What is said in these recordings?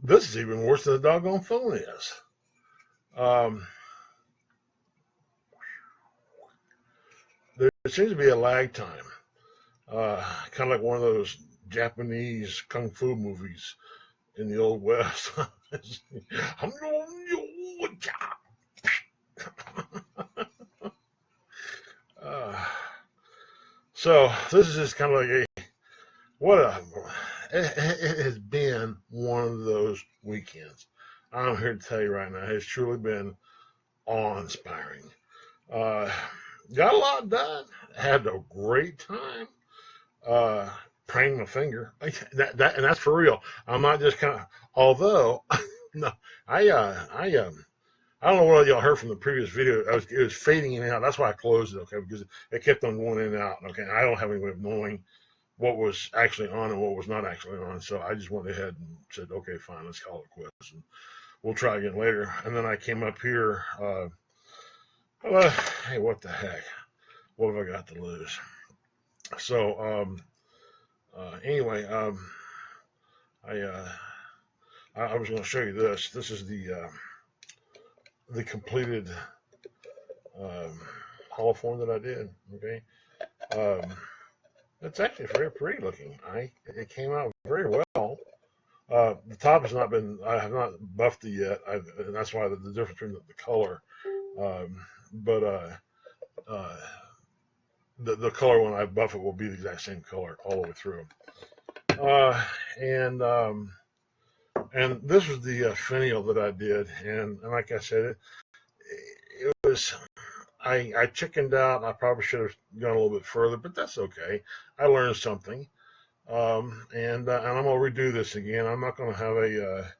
This is even worse than the doggone phone is. Um, there seems to be a lag time, kind of like one of those Japanese kung fu movies in the old west. uh, so this is just kind of like what a it has been one of those weekends. I'm here to tell you right now, it's truly been awe-inspiring. Uh, got a lot done. Had a great time. Uh, praying my finger. And that's for real. I'm not just kind of. Although, no, I don't know what y'all heard from the previous video. It was fading in and out. That's why I closed it. Okay, because it kept on going in and out. Okay, I don't have any way of knowing what was actually on and what was not actually on. So I just went ahead and said, okay, fine, let's call it quits, and we'll try again later. And then I came up here. Well, hey, what the heck? What have I got to lose? So, anyway, I, uh, I was going to show you this. This is the completed um, holoform that I did. Okay, um, it's actually very pretty looking. It came out very well. The top has not been. I have not buffed it yet, and that's why the difference between the color. But uh, the color when I buff it will be the exact same color all the way through. Uh, and and this was the finial that I did, and like I said, it was I chickened out. I probably should have gone a little bit further, but that's okay. I learned something, and I'm gonna redo this again. I'm not gonna have a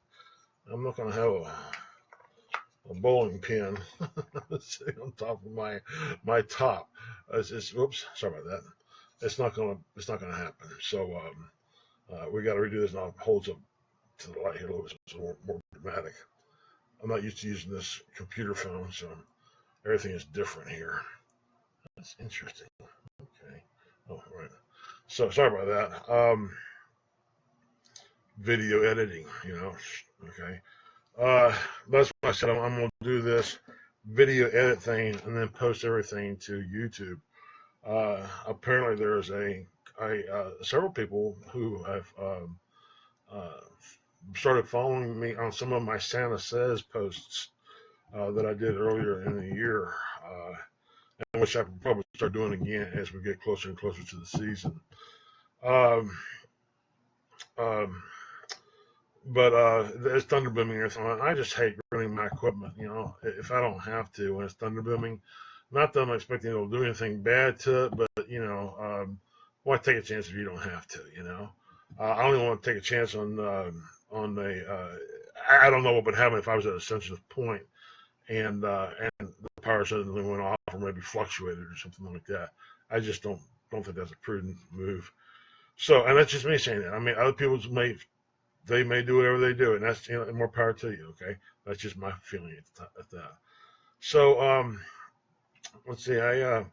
bowling pin sitting on top of my top. Whoops, sorry about that. It's not gonna happen. So we got to redo this, and I'll hold up to the light here a little bit so it's more dramatic. I'm not used to using this computer phone, so everything is different here. That's interesting. Okay. Oh, right. So sorry about that. Video editing, Okay. That's what I said. I'm going to do this video edit thing and then post everything to YouTube. Apparently, there's several people who have uh, started following me on some of my Santa Says posts that I did earlier in the year, and which I will probably start doing again as we get closer and closer to the season. Um, um, but it's thunderbooming and everything. I just hate ruining my equipment. If I don't have to when it's thunderbooming. Not that I'm expecting it'll do anything bad to it, but why take a chance if you don't have to? I don't even want to take a chance on a. I don't know what would happen if I was at a sensitive point and the power suddenly went off or maybe fluctuated or something like that. I just don't think that's a prudent move. So, and that's just me saying that. I mean, other people may do whatever they do, and that's more power to you. Okay, that's just my feeling at that. So, let's see. I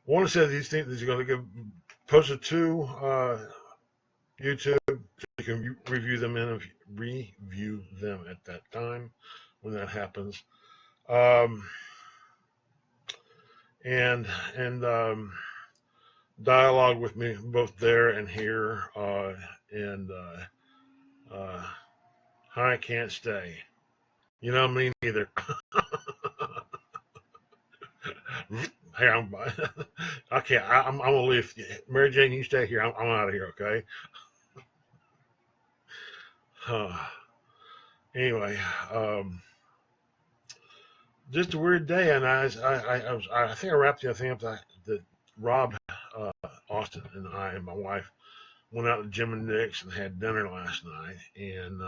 want to say these things that you're going to get posted to YouTube, so you can review them at that time when that happens. Um, and dialogue with me both there and here. And I can't stay. Me neither. Hey, okay. I'm gonna leave. Mary Jane, you stay here. I'm out of here. Okay. Anyway, just a weird day, and I think I wrapped the thing up that Rob Austin and I and my wife went out to Jim and Nick's and had dinner last night, and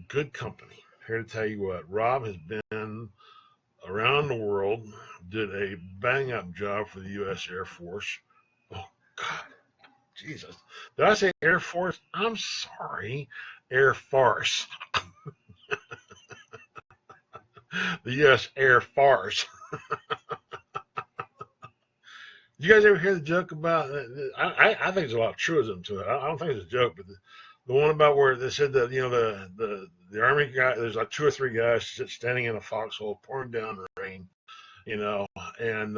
good company. Here to tell you what, Rob has been around the world, did a bang up job for the U.S. Air Force. Oh God, Jesus! Did I say Air Force? I'm sorry, Air Force. The U.S. Air Force. you guys ever hear the joke about? I think there's a lot of truism to it. I don't think it's a joke, but the one about where they said that the army guy, there's like two or three guys standing in a foxhole pouring down rain, you know, and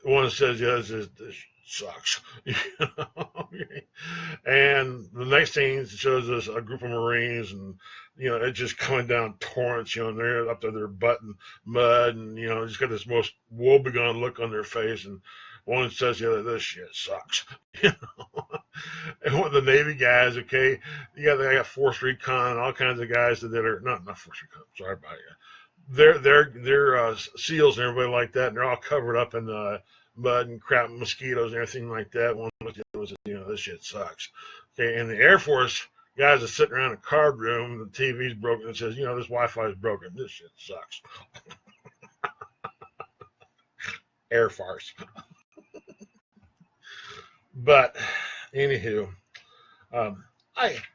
one says, "Yeah, this sucks," you know? And the next scene shows us a group of Marines, and it's just coming down torrents, and they're up to their butt in mud, and just got this most woebegone look on their face, and one says, "Yeah, this shit sucks," you know. And one of the Navy guys, okay, they got Force Recon and all kinds of guys that are not Force Recon. Sorry about you. They're SEALs and everybody like that, and they're all covered up in mud and crap, and mosquitoes and everything like that. One was, this shit sucks. Okay, and the Air Force guys are sitting around a card room, the TV's broken, and says, this Wi-Fi is broken. This shit sucks. Air Force. But anywho,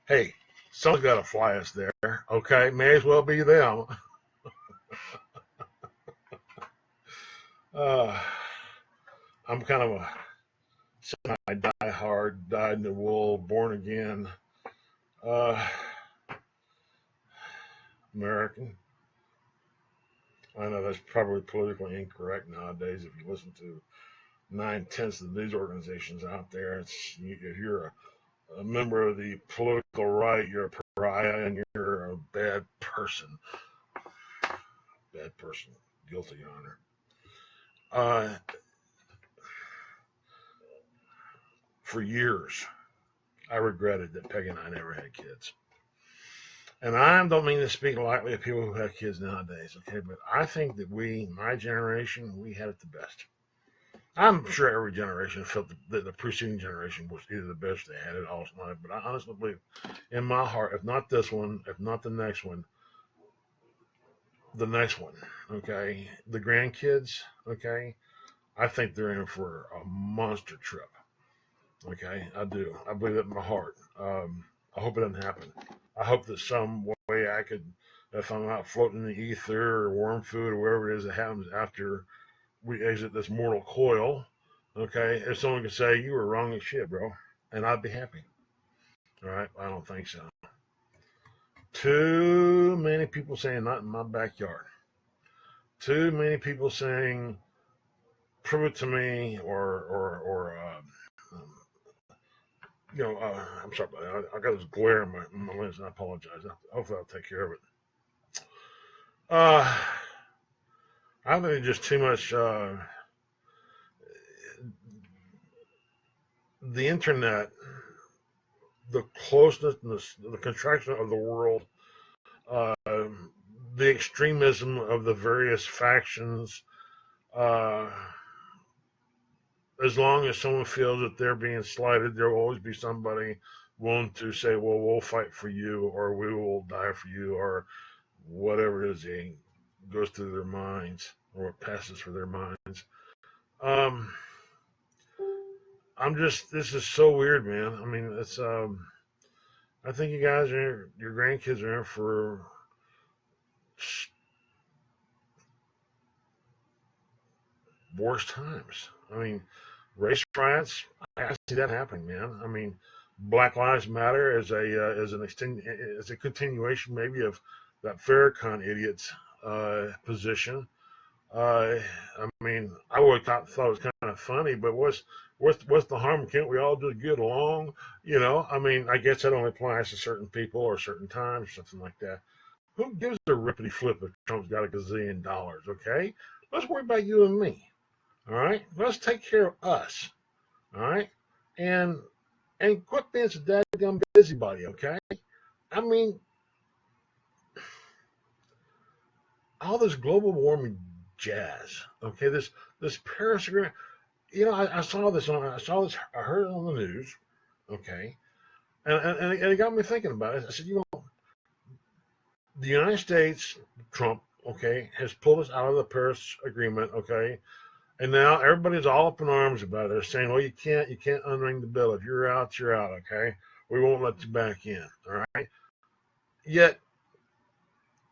hey, someone's got to fly us there. Okay, may as well be them. I'm kind of a semi-die-hard, dyed-in-the-wool, born-again American. I know that's probably politically incorrect nowadays if you listen to 9/10 of the news organizations out there. If you're a member of the political right, you're a pariah and you're a bad person. Bad person. Guilty, Your Honor. For years, I regretted that Peggy and I never had kids. And I don't mean to speak lightly of people who have kids nowadays, okay? But I think that my generation, we had it the best. I'm sure every generation felt that the preceding generation was either the best they had it all night. But I honestly believe, in my heart, if not this one, if not the next one, okay? The grandkids, okay? I think they're in for a monster trip. Okay, I do. I believe it in my heart. I hope it doesn't happen. I hope that some way I could, if I'm out floating in the ether or worm food or whatever it is that happens after we exit this mortal coil, okay, if someone could say, you were wrong as shit, bro, and I'd be happy. All right, I don't think so. Too many people saying, not in my backyard. Too many people saying, prove it to me, or I'm sorry, I got this glare in my lens, and I apologize. Hopefully, I'll take care of it. I think just too much. The internet, the closeness, the contraction of the world, the extremism of the various factions. As long as someone feels that they're being slighted, there will always be somebody willing to say, well, we'll fight for you, or we will die for you, or whatever it is that goes through their minds, or what passes for their minds. This is so weird, man. I mean, it's, I think you guys your grandkids are in for worse times. I mean, race riots, I see that happening, man. I mean, Black Lives Matter is a continuation maybe of that Farrakhan idiot's position. I mean, I would thought it was kind of funny, but what's the harm? Can't we all just get along? I mean, I guess that only applies to certain people or certain times, or something like that. Who gives a rippity flip if Trump's got $1 gazillion? Okay, let's worry about you and me. All right, let's take care of us. All right, and quit being so dadgum busybody. Okay, I mean, all this global warming jazz. Okay, this Paris Agreement. I saw this I heard it on the news. Okay, and it got me thinking about it. I said, the United States, Trump, okay, has pulled us out of the Paris Agreement. Okay, and now everybody's all up in arms about it. They're saying, well, you can't unring the bell. If you're out, you're out. Okay, we won't let you back in. All right. Yet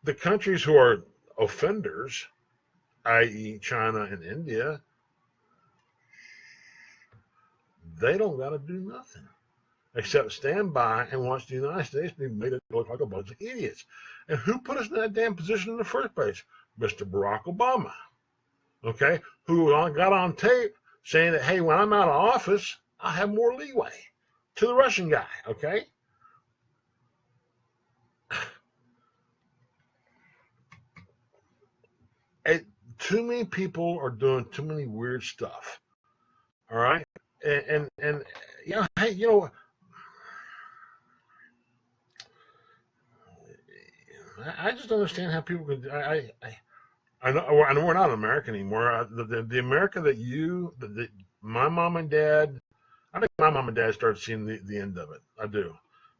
the countries who are offenders, i.e., China and India, They don't got to do nothing except stand by and watch the United States be made to look like a bunch of idiots. And who put us in that damn position in the first place? Mr. Barack Obama, okay, who got on tape saying that, hey, when I'm out of office, I'll have more leeway to the Russian guy, okay? Too many people are doing too many weird stuff, all right? And you know, hey, you know, I just don't understand how people can. I know we're not American anymore. The America that my mom and dad, I think my mom and dad started seeing the end of it. I do.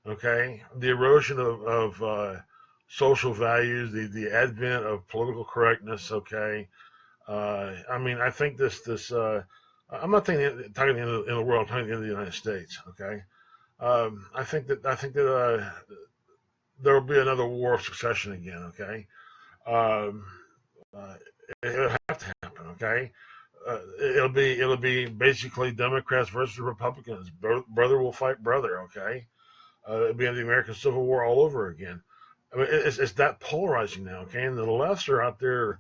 Okay, the erosion of social values, the advent of political correctness. Okay, I mean, I think I'm not talking in the world. I'm talking in the United States. Okay, I think that there will be another war of succession again. Okay, um, uh, it'll have to happen. Okay, it'll be basically Democrats versus Republicans. Brother will fight brother. Okay, it'll be the American Civil War all over again. I mean, it's that polarizing now. Okay, and the lefts are out there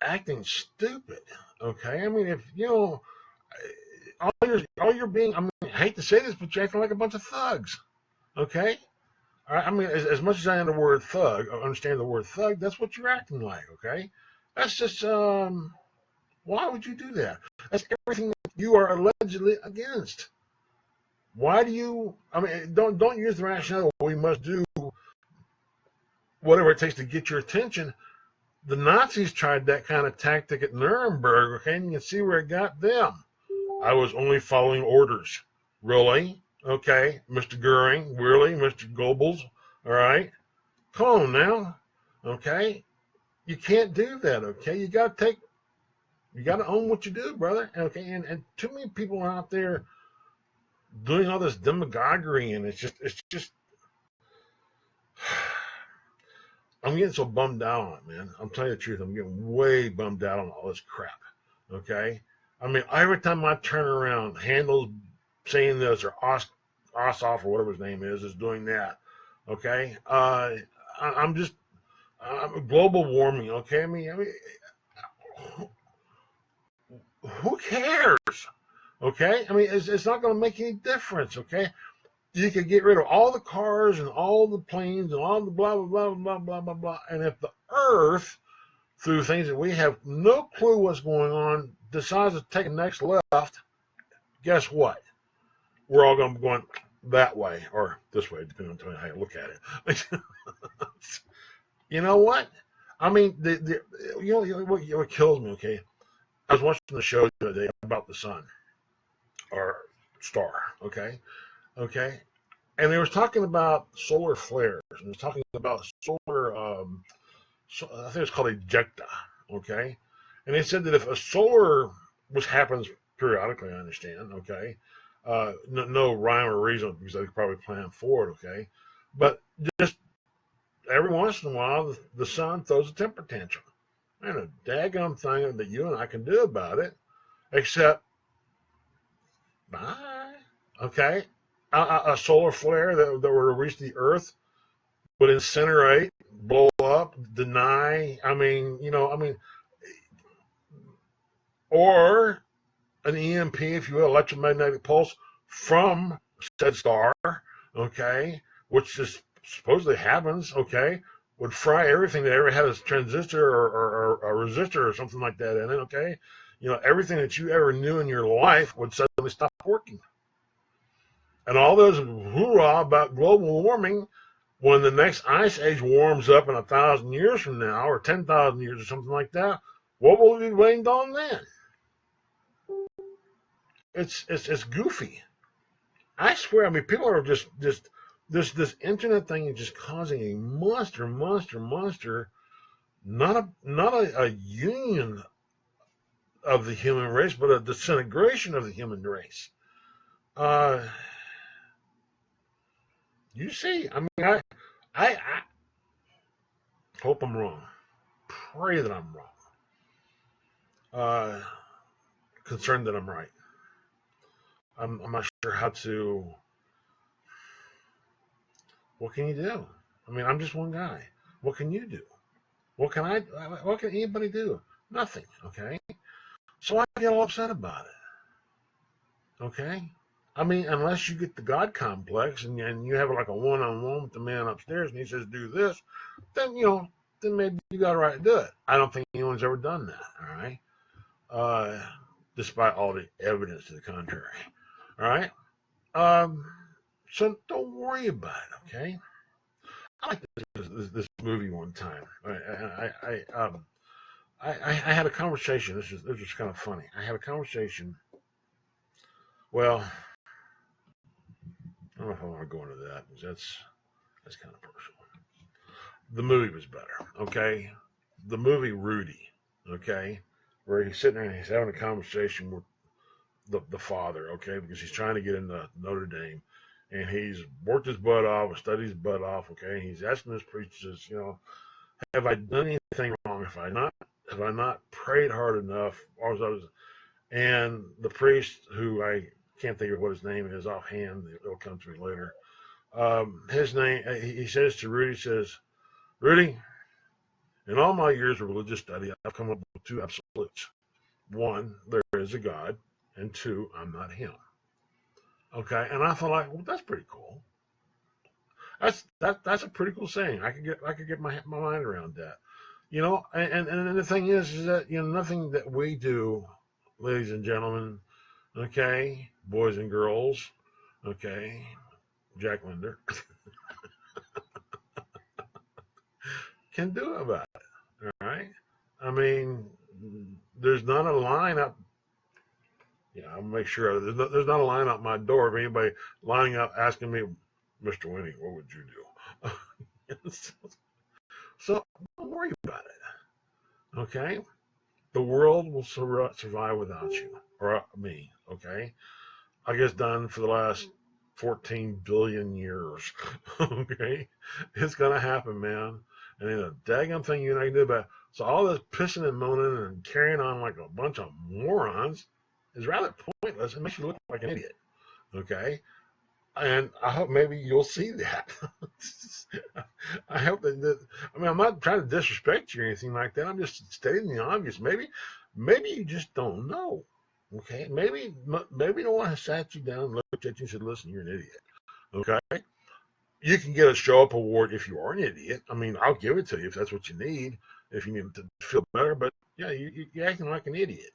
acting stupid. Okay, I mean, if you know, all you're being, I mean, I hate to say this, but you're acting like a bunch of thugs. Okay, I mean, as much as I understand the word thug, that's what you're acting like. Okay, that's just why would you do that? That's everything that you are allegedly against. Why do you? I mean, don't use the rationale. We must do whatever it takes to get your attention. The Nazis tried that kind of tactic at Nuremberg. Okay, and you can see where it got them. I was only following orders. Really? Okay, Mr. Goering. Really, Mr. Goebbels. All right. Come on now. Okay, you can't do that. Okay, you got to own what you do, brother. Okay, and too many people are out there doing all this demagoguery, and it's just I'm getting so bummed out on it, man. I'm telling you the truth. I'm getting way bummed out on all this crap. Okay, I mean, every time I turn around, Handel's saying this, or Ossoff or whatever his name is doing that. Okay, I'm just global warming. Okay, I mean, who cares? Okay, I mean, it's not going to make any difference. Okay, you could get rid of all the cars and all the planes and all the blah blah blah blah blah blah blah. And if the Earth, through things that we have no clue what's going on, decides to take a next left, guess what? We're all going to be going that way or this way, depending on how you look at it. You know what? I mean, you know what kills me? Okay, I was watching the show the other day about the sun or star. Okay, and they was talking about solar flares, and they was talking about solar. I think it's called ejecta. Okay, and they said that if a solar, which happens periodically, I understand. Okay, no rhyme or reason because they probably plan for it. Okay, but just every once in a while, the sun throws a temper tantrum. And a daggum thing that you and I can do about it, except, bye. Okay, a solar flare that were to reach the Earth would incinerate, blow up, deny. I mean, or an EMP, if you will, electromagnetic pulse from said star. Okay, which is supposedly happens. Okay, would fry everything that ever had a transistor or a resistor or something like that in it. Okay, everything that you ever knew in your life would suddenly stop working. And all those hoorah about global warming, when the next ice age warms up in 1,000 years from now, or 10,000 years or something like that, what will be waiting on then? It's goofy. I swear. I mean, people are just this internet thing is just causing a monster. Not a union of the human race, but a disintegration of the human race. You see, I mean, I hope I'm wrong. Pray that I'm wrong. Concerned that I'm right. I'm not sure how to. What can you do? I mean, I'm just one guy. What can you do? What can I? What can anybody do? Nothing. Okay. So I get all upset about it. Okay. I mean, unless you get the God complex and you have like a one-on-one with the man upstairs and he says do this, then then maybe you got a right to do it. I don't think anyone's ever done that. All right. Uh, Despite all the evidence to the contrary. All right. Um, so don't worry about it. Okay. I like this movie one time. I had a conversation. This is kind of funny. I had a conversation. Well, I don't know if I want to go into that because that's kind of personal. The movie was better. Okay, the movie Rudy. Okay, where he's sitting there and he's having a conversation with the father. Okay, because he's trying to get into Notre Dame, and he's worked his butt off, studied his butt off. Okay, and he's asking this priest, have I done anything wrong? Have I not prayed hard enough? And the priest, who I can't think of what his name is offhand, it'll come to me later. His name, he says to Rudy, Rudy, in all my years of religious study, I've come up with two absolutes. One, there is a God, and two, I'm not him. Okay, and I thought, well, that's pretty cool. That's a pretty cool saying. I could get my mind around that. And the thing is that nothing that we do, ladies and gentlemen, okay, boys and girls, okay, Jack Linder, can do about it. All right. I mean, there's not a line up. Yeah, I'll make sure there's not a line up my door of anybody lining up asking me, Mr. Winnie, what would you do? So don't worry about it. Okay. The world will survive without you or me. Okay. I guess done for the last 14 billion years. Okay. It's going to happen, man. And then a daggone thing you and I can do about it. So all this pissing and moaning and carrying on like a bunch of morons is rather pointless. It makes you look like an idiot. Okay. And I hope maybe you'll see that. I hope that, I mean, I'm not trying to disrespect you or anything like that. I'm just stating the obvious. Maybe you just don't know. Okay. Maybe no one has sat you down and looked at you and said, listen, you're an idiot. Okay. You can get a show up award if you are an idiot. I mean, I'll give it to you if that's what you need, if you need to feel better. But yeah, you're acting like an idiot.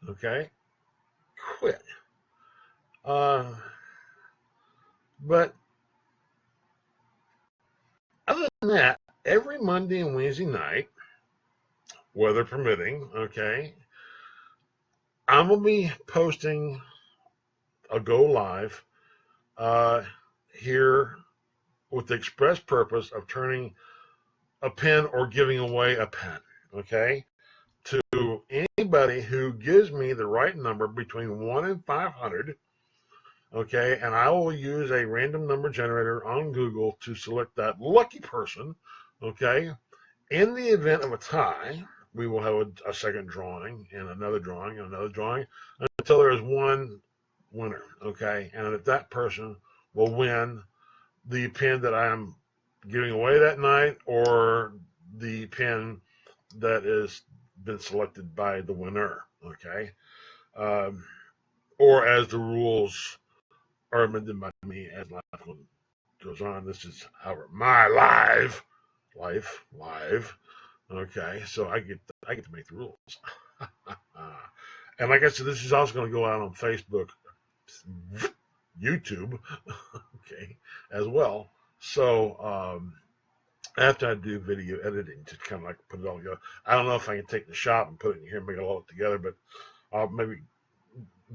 Okay. Quit. But other than that, every Monday and Wednesday night, weather permitting, okay, I'm going to be posting a go live here with the express purpose of turning a pen or giving away a pen, okay, to anybody who gives me the right number between 1 and 500. Okay, and I will use a random number generator on Google to select that lucky person. Okay, in the event of a tie, we will have a second drawing and another drawing and another drawing until there is one winner. Okay, and that person will win the pen that I am giving away that night or the pen that has been selected by the winner. Okay, or as the rules are amended by me as life goes on. This is, however, my live. Okay, so I get to make the rules. And like I said, this is also going to go out on Facebook, YouTube, okay, as well. So after I do video editing, to kind of like put it all together, I don't know if I can take the shop and put it in here and make it all together, but I'll maybe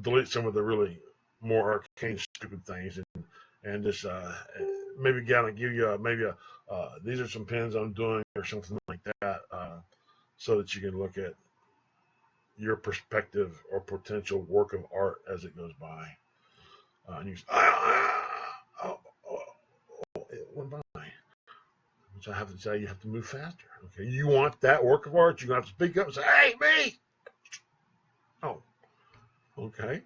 delete some of the really more arcane, stupid things, and just maybe give you maybe these are some pins I'm doing or something like that, so that you can look at your perspective or potential work of art as it goes by. And you say, it went by. Which I have to say, you have to move faster. Okay, you want that work of art? You're gonna have to speak up and say, "Hey, me!" Oh, okay.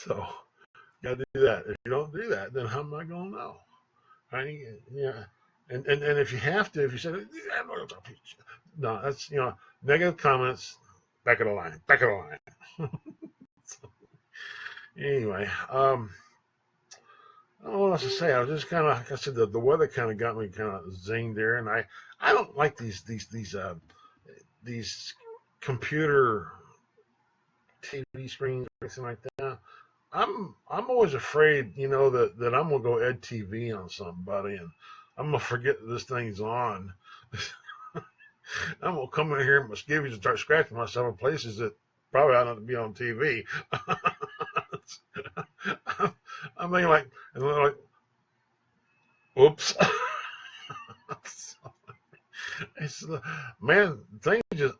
So you got to do that. If you don't do that, then how am I going to know? Right? Yeah. And if you have to, if you say, no, that's, negative comments, back of the line, back of the line. So, anyway, I don't know what else to say. I was just kind of, like I said, the weather kind of got me kind of zinged there, and I don't like these computer TV screens or anything like that. I'm always afraid, that I'm gonna go ed TV on somebody, and I'm gonna forget that this thing's on. I'm gonna come in here and misgivings and start scratching myself in places that probably ought not to be on TV. I'm thinking like, and they're like, oops. It's, man, things just.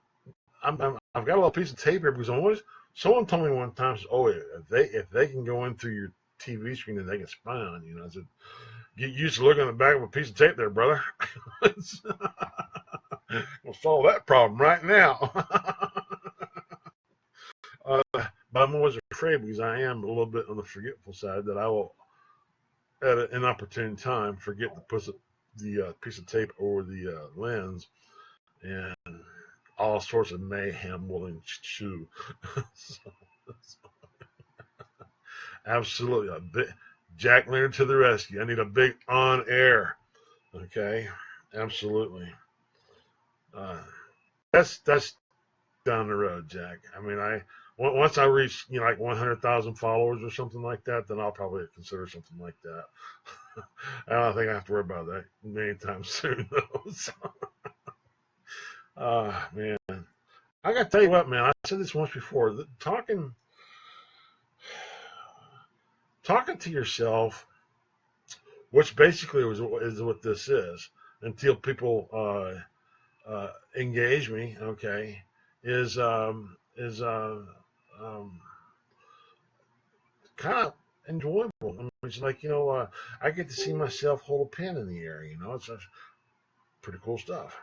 I've got a little piece of tape here because someone told me one time, oh, if they can go in through your TV screen, then they can spy on you. And I said, get used to looking at the back of a piece of tape there, brother. We'll solve that problem right now. But I'm always afraid because I am a little bit on the forgetful side that I will, at an inopportune time, forget to put the piece of tape over the lens, and all sorts of mayhem will ensue. so, absolutely, a big Jack Leonard to the rescue. I need a big on air. Okay, absolutely. That's down the road, Jack. I mean, once I reach like 100,000 followers or something like that, then I'll probably consider something like that. I don't think I have to worry about that anytime soon, though. So, man, I gotta tell you what, man. I said this once before. Talking to yourself, which basically is what this is, until people engage me, okay, is kind of enjoyable. I mean, it's like I get to see myself hold a pen in the air. It's pretty cool stuff.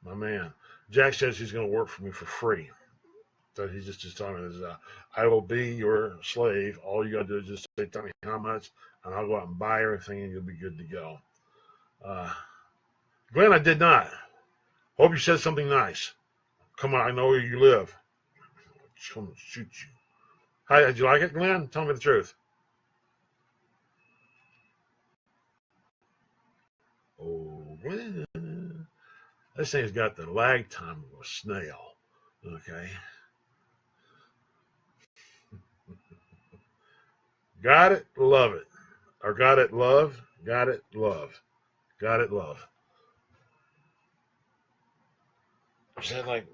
My man, Jack says he's going to work for me for free. So he's just telling me, I will be your slave. All you got to do is just tell me how much, and I'll go out and buy everything, and you'll be good to go. Glenn, I did not. Hope you said something nice. Come on, I know where you live. Just come shoot you. Hi, did you like it, Glenn? Tell me the truth. Oh, Glenn. This thing's got the lag time of a snail. Okay. Got it, love it. Or got it, love. Got it, love. Got it, love. Is that like,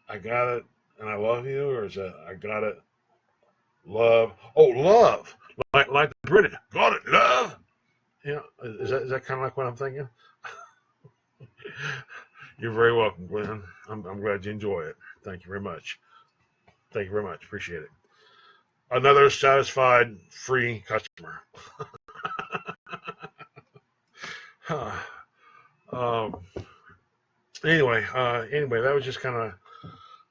I got it and I love you? Or is that, I got it, love? Oh, love. Like the British. Got it, love. Is that kind of like what I'm thinking? You're very welcome, Glenn. I'm glad you enjoy it. Thank you very much. Thank you very much. Appreciate it. Another satisfied free customer. um, anyway, that was just kind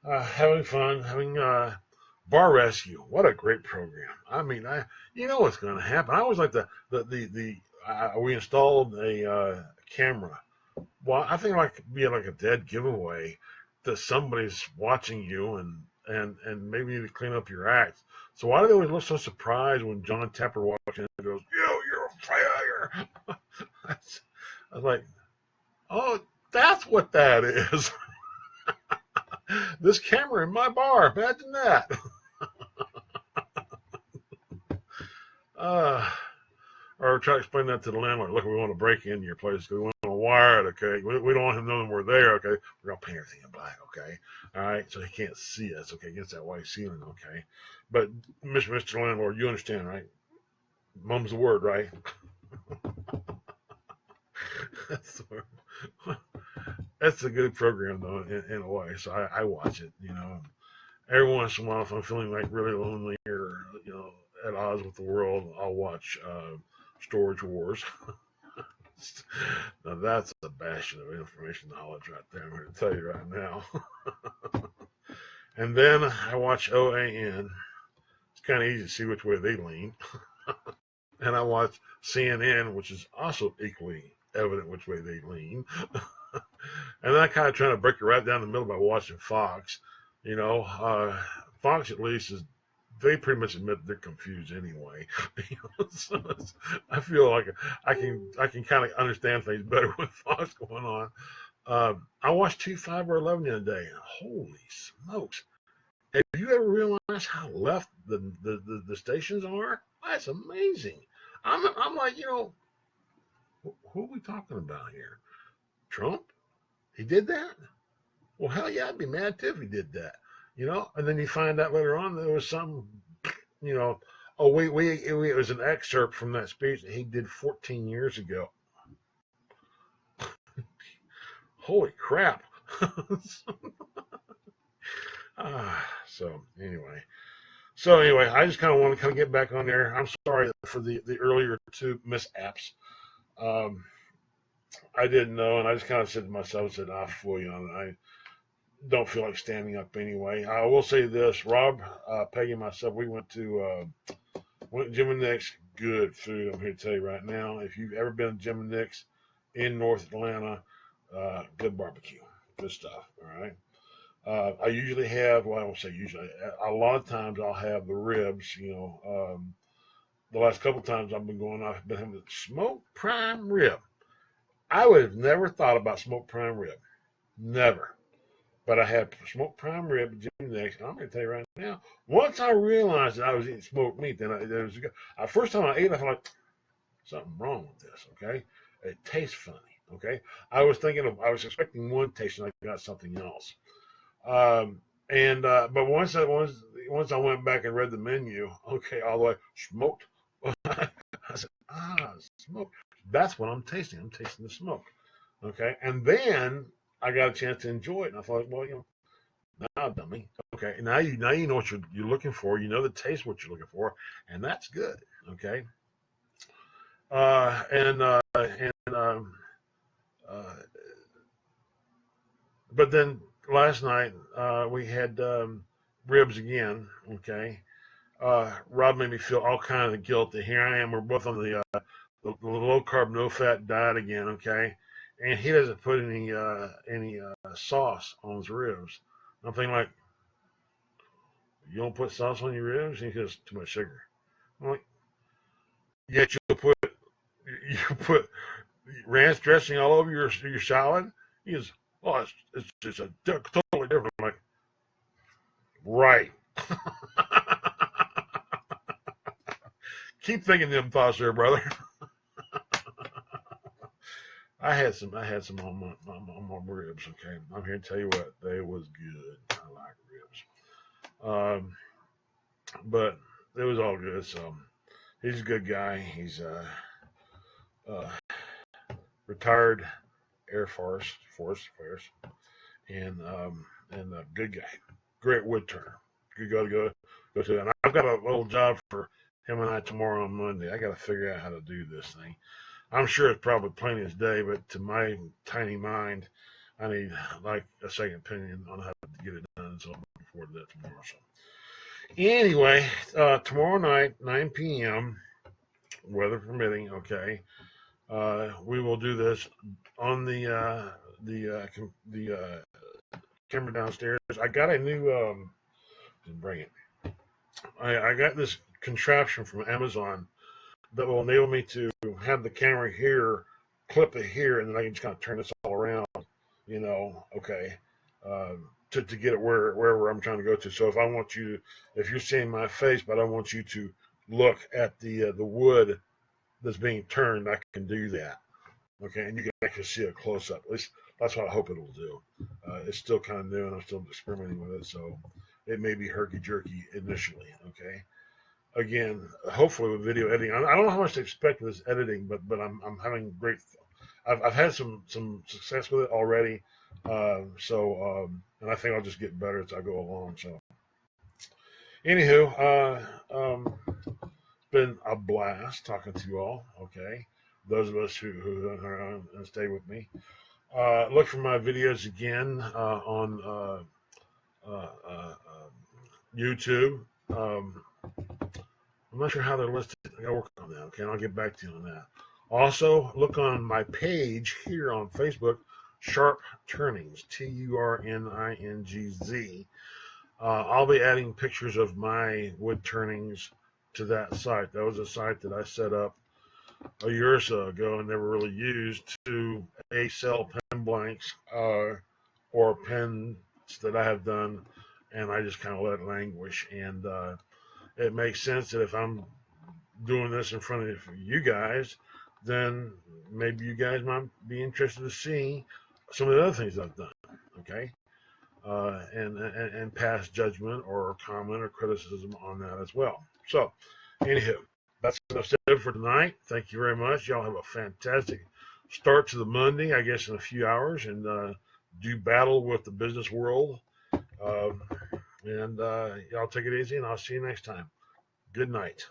of having fun, having bar rescue. What a great program! I mean, what's going to happen. I always like we installed a camera. Well, I think it might be like a dead giveaway that somebody's watching you and maybe you need to clean up your act. So why do they always look so surprised when John Tepper walks in and goes, you're a failure? I was like, oh, that's what that is. This camera in my bar. Imagine that. Or try to explain that to the landlord. Look, we want to break into your place. We want to wire it, okay? We don't want him knowing we're there, okay? We're going to paint everything in black, okay? All right? So he can't see us, okay? Against that white ceiling, okay? But, Mr. Landlord, you understand, right? Mum's the word, right? That's a good program, though, in a way. So I watch it, Every once in a while, if I'm feeling like really lonely or, at odds with the world, I'll watch Storage Wars. Now that's a bastion of information knowledge right there. I'm going to tell you right now. And then I watch OAN. It's kind of easy to see which way they lean. And I watch CNN, which is also equally evident which way they lean. And then I kind of trying to break it right down the middle by watching Fox. You know, Fox at least is, they pretty much admit they're confused anyway. So I feel like I can kind of understand things better with Fox going on. I watched 2, 5, or 11 the other day. Holy smokes! Have you ever realized how left the stations are? That's amazing. I'm like, who are we talking about here? Trump? He did that? Well, hell yeah, I'd be mad too if he did that. And then you find out later on there was some, you know, oh, it was an excerpt from that speech that he did 14 years ago. Holy crap. So anyway, I just kind of want to get back on there. I'm sorry for the earlier two mishaps. I didn't know, and I just kind of said to myself, I'll fool you on it. I don't feel like standing up anyway. I will say this, Rob, Peggy, and myself, we went to Jim and Nick's. Good food, I'm here to tell you right now. If you've ever been to Jim and Nick's in North Atlanta, good barbecue, good stuff, all right? I usually have, well, I won't say usually, a lot of times I'll have the ribs, the last couple of times I've been going, I've been having smoked prime rib. I would have never thought about smoked prime rib. Never. But I had smoked prime rib at Jim Nick's, and I'm going to tell you right now, once I realized that I was eating smoked meat, then the first time I ate it, I felt like, something wrong with this, okay? It tastes funny, okay? I was expecting one taste, and I got something else. But once I went back and read the menu, okay, all the way smoked. I said, smoked. That's what I'm tasting. I'm tasting the smoke. Okay, and then I got a chance to enjoy it, and I thought, well, now dummy. Okay, now you know what you're looking for. You know the taste what you're looking for, and that's good. Okay. But then last night we had ribs again. Okay. Rob made me feel all kind of guilty. Here I am. We're both on the low carb, no fat diet again. Okay, and he doesn't put any sauce on his ribs. I'm thinking like, you don't put sauce on your ribs? And he goes, too much sugar. I'm like, yet you put ranch dressing all over your salad. He goes, oh, it's just a totally different. I'm like, right. Keep thinking them thoughts there, brother. I had some on my ribs. Okay, I'm here to tell you what, they was good. I like ribs. But it was all good. So he's a good guy. He's retired Air Force, and a good guy, great wood turner. Good guy to go to. And I've got a little job for him and I tomorrow on Monday. I got to figure out how to do this thing. I'm sure it's probably plain as day, but to my tiny mind, I need like a second opinion on how to get it done. So I'm looking forward to that tomorrow. So anyway, tomorrow night, 9 p.m., weather permitting. Okay, we will do this on the camera downstairs. I got a new bring it. I got this contraption from Amazon that will enable me to have the camera here, clip it here, and then I can just kind of turn this all around, okay, to get it wherever I'm trying to go to. So if you're seeing my face, but I want you to look at the wood that's being turned, I can do that, okay, and you can actually see a close up. At least that's what I hope it'll do. It's still kind of new, and I'm still experimenting with it, so it may be herky-jerky initially, okay. Again, hopefully with video editing, I don't know how much to expect with this editing, but I'm having great. I've had some success with it already, and I think I'll just get better as I go along. So, anywho, it's been a blast talking to you all. Okay, those of us who stay with me, look for my videos again on YouTube. I'm not sure how they're listed. I gotta work on that. Okay, and I'll get back to you on that. Also, look on my page here on Facebook, Sharp Turnings, TURNINGZ. I'll be adding pictures of my wood turnings to that site. That was a site that I set up a year or so ago and never really used to sell pen blanks or pens that I have done, and I just kind of let it languish. And it makes sense that if I'm doing this in front of you guys, then maybe you guys might be interested to see some of the other things I've done. Okay, and pass judgment or comment or criticism on that as well. So, anywho, that's enough said for tonight. Thank you very much. Y'all have a fantastic start to the Monday, I guess, in a few hours, and do battle with the business world. Um, and y'all take it easy, and I'll see you next time. Good night.